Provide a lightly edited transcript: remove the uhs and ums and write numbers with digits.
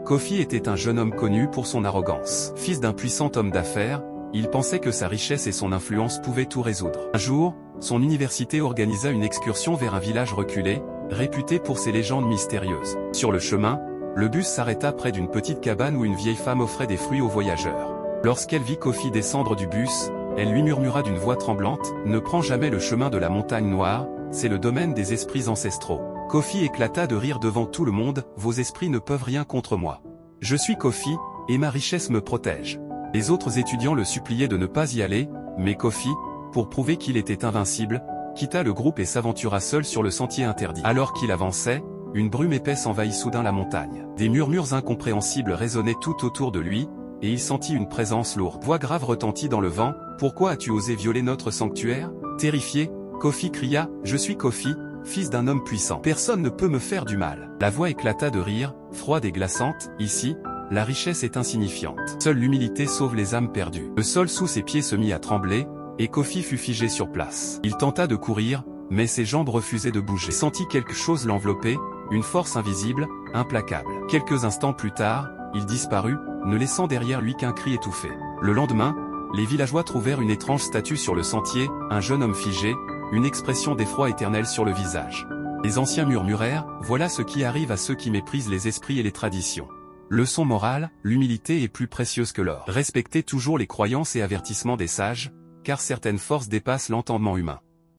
Kofi était un jeune homme connu pour son arrogance. Fils d'un puissant homme d'affaires, il pensait que sa richesse et son influence pouvaient tout résoudre. Un jour, son université organisa une excursion vers un village reculé, réputé pour ses légendes mystérieuses. Sur le chemin, le bus s'arrêta près d'une petite cabane où une vieille femme offrait des fruits aux voyageurs. Lorsqu'elle vit Kofi descendre du bus, elle lui murmura d'une voix tremblante, « Ne prends jamais le chemin de la montagne noire, c'est le domaine des esprits ancestraux. » Kofi éclata de rire devant tout le monde, « Vos esprits ne peuvent rien contre moi. Je suis Kofi, et ma richesse me protège. » Les autres étudiants le suppliaient de ne pas y aller, mais Kofi, pour prouver qu'il était invincible, quitta le groupe et s'aventura seul sur le sentier interdit. Alors qu'il avançait, une brume épaisse envahit soudain la montagne. Des murmures incompréhensibles résonnaient tout autour de lui, et il sentit une présence lourde. Voix grave retentit dans le vent, « Pourquoi as-tu osé violer notre sanctuaire ?» Terrifié, Kofi cria, « Je suis Kofi, fils d'un homme puissant. Personne ne peut me faire du mal. » La voix éclata de rire, froide et glaçante, « Ici, la richesse est insignifiante. Seule l'humilité sauve les âmes perdues. » Le sol sous ses pieds se mit à trembler, et Kofi fut figé sur place. Il tenta de courir, mais ses jambes refusaient de bouger. Il sentit quelque chose l'envelopper, une force invisible, implacable. Quelques instants plus tard, il disparut, ne laissant derrière lui qu'un cri étouffé. Le lendemain, les villageois trouvèrent une étrange statue sur le sentier, un jeune homme figé, une expression d'effroi éternel sur le visage. Les anciens murmurèrent, « Voilà ce qui arrive à ceux qui méprisent les esprits et les traditions. » Leçon morale, l'humilité est plus précieuse que l'or. Respectez toujours les croyances et avertissements des sages, car certaines forces dépassent l'entendement humain.